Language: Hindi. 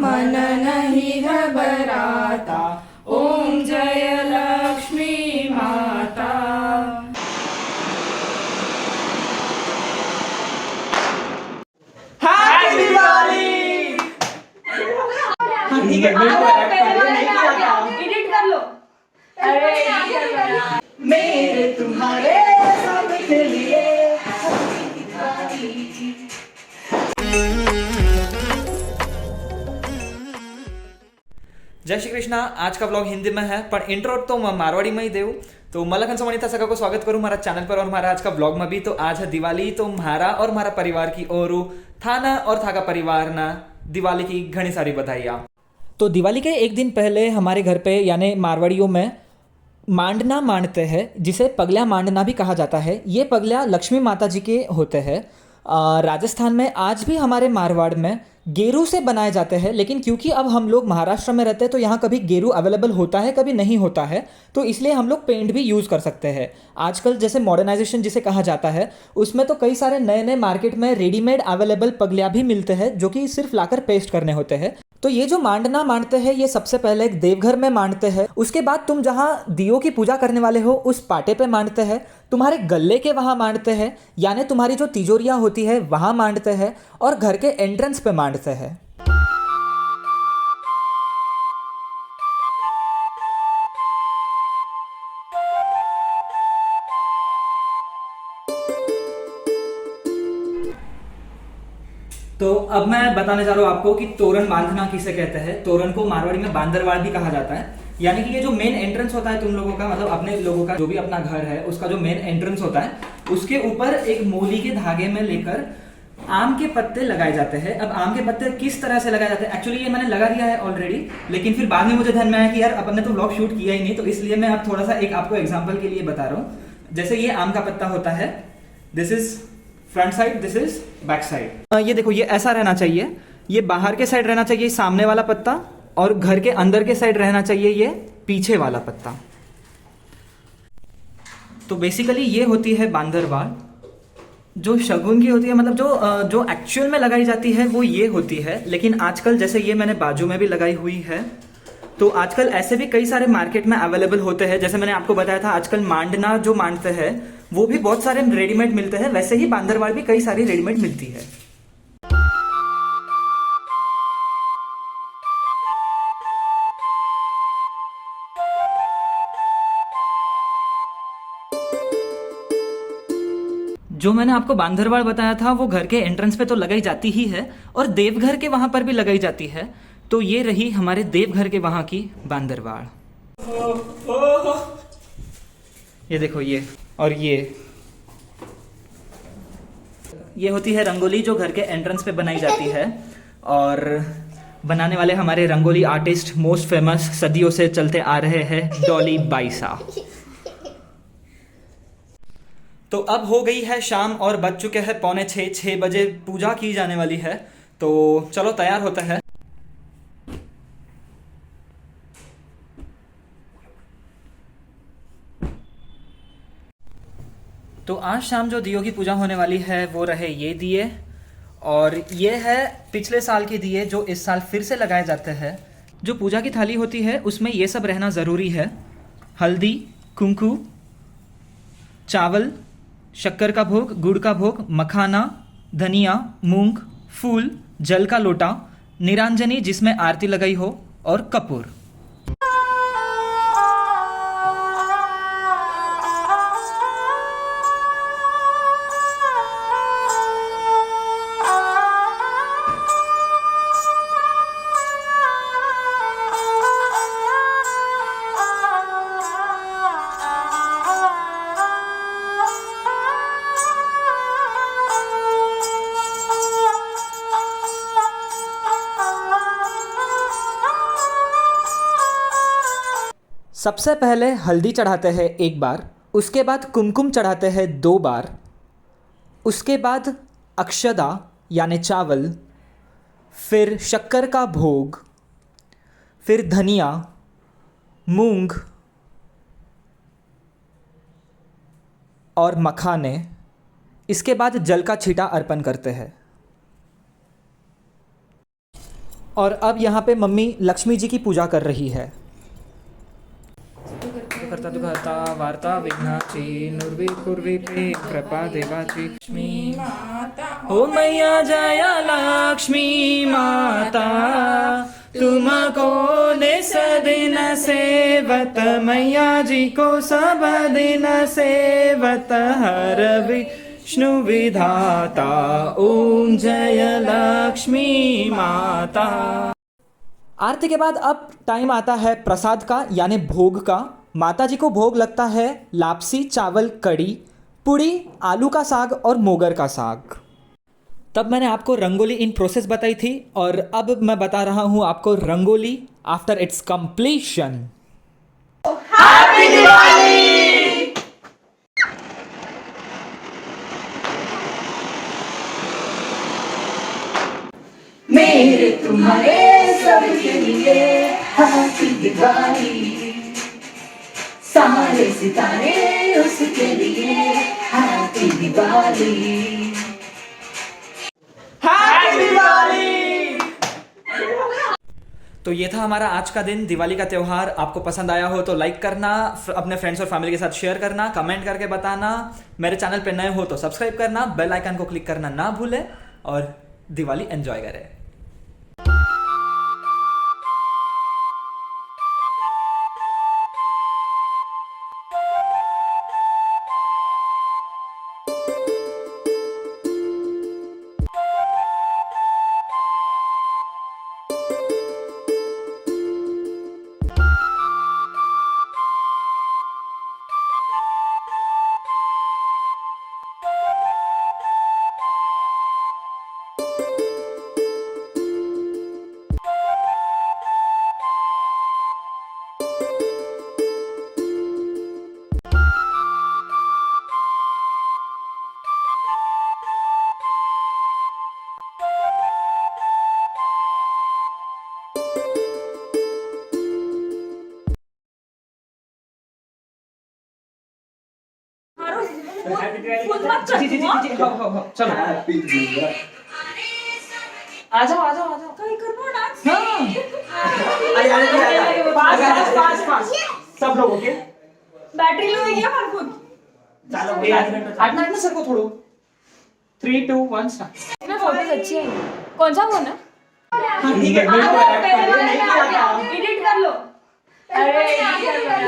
मन नहीं घबराता। ओम जय लक्ष्मी माता। हैप्पी दिवाली। एडिट कर लो। मेरे तुम्हारे सबके लिए जय श्री कृष्णा। आज का व्लॉग हिंदी में है पण इंट्रो तो मारवाड़ी में ही देव। तो मला खंचा सगळं को स्वागत करूँ हमारा चैनल पर और हमारा आज का व्लॉग में भी। तो आज है दिवाली, तो हमारा और हमारा परिवार की और थाना और थाका परिवार ना दिवाली की घनी सारी बधाइयाँ। तो दिवाली के एक दिन पहले हमारे घर पे यानी मारवाड़ियों में मांडना मांडते हैं, जिसे पगला मांडना भी कहा जाता है। ये पगला लक्ष्मी माता जी के होते हैं। राजस्थान में आज भी हमारे मारवाड़ में गेरू से बनाए जाते हैं, लेकिन क्योंकि अब हम लोग महाराष्ट्र में रहते हैं तो यहाँ कभी गेरू अवेलेबल होता है, कभी नहीं होता है, तो इसलिए हम लोग पेंट भी यूज़ कर सकते हैं। आजकल जैसे मॉडर्नाइजेशन जिसे कहा जाता है, उसमें तो कई सारे नए नए मार्केट में रेडीमेड अवेलेबल पगलिया भी मिलते हैं, जो कि सिर्फ लाकर पेस्ट करने होते हैं। तो ये जो मांडना मांडते हैं, ये सबसे पहले एक देवघर में मांडते हैं। उसके बाद तुम जहाँ दियों की पूजा करने वाले हो उस पाटे पे मांडते हैं, तुम्हारे गले के वहाँ मांडते हैं, यानी तुम्हारी जो तिजोरियाँ होती है वहाँ मांडते हैं, और घर के एंट्रेंस पे मांडते हैं। तो अब मैं बताने जा रहा हूँ आपको कि तोरण बांधना किसे कहते हैं। तोरण को मारवाड़ी में बांदरवाड़ भी कहा जाता है। यानी कि ये जो मेन एंट्रेंस होता है तुम लोगों का, मतलब अपने लोगों का जो भी अपना घर है उसका जो मेन एंट्रेंस होता है, उसके ऊपर एक मोली के धागे में लेकर आम के पत्ते लगाए जाते हैं। अब आम के पत्ते किस तरह से लगाए जाते हैं, एक्चुअली ये मैंने लगा दिया है ऑलरेडी, लेकिन फिर बाद में मुझे ध्यान में आया कि यार अपन ने तो व्लॉग शूट किया ही नहीं, तो इसलिए मैं अब थोड़ा सा एक आपको एग्जाम्पल के लिए बता रहा हूँ। जैसे ये आम का पत्ता होता है, this is front side, this is back side. ये देखो, ये ऐसा रहना चाहिए, ये बाहर के साइड रहना चाहिए सामने वाला पत्ता, और घर के अंदर के साइड रहना चाहिए ये पीछे वाला पत्ता। तो बेसिकली ये होती है बांदरवाड़। जो शगुन की होती है, मतलब जो एक्चुअल में लगाई जाती है वो ये होती है, लेकिन आजकल जैसे ये मैंने बाजू में भी लगाई हुई है, तो आजकल ऐसे भी कई सारे मार्केट में अवेलेबल होते हैं। जैसे मैंने आपको बताया था, आजकल मांडना जो मांडते हैं वो भी बहुत सारे रेडीमेड मिलते हैं, वैसे ही बांदरवाड़ भी कई सारी रेडीमेड मिलती है। जो मैंने आपको बांदरवाड़ बताया था वो घर के एंट्रेंस पे तो लगाई जाती ही है, और देवघर के वहां पर भी लगाई जाती है। तो ये रही हमारे देवघर के वहां की बांदरवाड़। ये देखो, ये और ये होती है रंगोली, जो घर के एंट्रेंस पे बनाई जाती है। और बनाने वाले हमारे रंगोली आर्टिस्ट मोस्ट फेमस सदियों से चलते आ रहे हैं, डॉली बाइसा। तो अब हो गई है शाम और बज चुके हैं 5:45, 6 बजे पूजा की जाने वाली है। तो चलो तैयार होते हैं। तो आज शाम जो दियों की पूजा होने वाली है वो रहे ये दिए, और ये है पिछले साल के दिए जो इस साल फिर से लगाए जाते हैं। जो पूजा की थाली होती है उसमें ये सब रहना ज़रूरी है: हल्दी, कुंकू, चावल, शक्कर का भोग, गुड़ का भोग, मखाना, धनिया, मूंग, फूल, जल का लोटा, निरांजनी जिसमें आरती लगाई हो, और कपूर। सबसे पहले हल्दी चढ़ाते हैं 1 बार, उसके बाद कुमकुम चढ़ाते हैं 2 बार, उसके बाद अक्षदा यानी चावल, फिर शक्कर का भोग, फिर धनिया, मूंग और मखाने। इसके बाद जल का छींटा अर्पण करते हैं। और अब यहाँ पे मम्मी लक्ष्मी जी की पूजा कर रही है। करता तू करता वार्ता विघ्नाची नुर्वी कुर्वी प्रेम कृपा देवाची लक्ष्मी माता ओ मैया जय लक्ष्मी माता तुमको निस दिन सेवत मैया जी को सब दिन सेवत हर विष्णु विधाता ओम जय लक्ष्मी माता। आरती के बाद अब टाइम आता है प्रसाद का यानी भोग का। माता जी को भोग लगता है लापसी, चावल, कड़ी, पूड़ी, आलू का साग और मोगर का साग। तब मैंने आपको रंगोली इन प्रोसेस बताई थी और अब मैं बता रहा हूँ आपको rangoli after it's completion. Happy Diwali. मेरे तुम्हारे सबके लिए हैप्पी दिवाली। सारे सितारे उसके लिए हैप्पी दिवाली। हैप्पी दिवाली। तो ये था हमारा आज का दिन, दिवाली का त्यौहार। आपको पसंद आया हो तो लाइक करना, अपने फ्रेंड्स और फैमिली के साथ शेयर करना, कमेंट करके बताना। मेरे चैनल पे नए हो तो सब्सक्राइब करना, बेल आइकन को क्लिक करना ना भूलें और दिवाली एंजॉय करें। चलो आ जाओ आ जाओ आ जाओ। सब लोग ओके। बैटरी लो क्या फुल। चलो आठ ना सर को थोड़ो। 3 2 1 स्टार्ट। ना फोटोज अच्छी है। कौन सा फोन है? ठीक है एडिट कर लो। अरे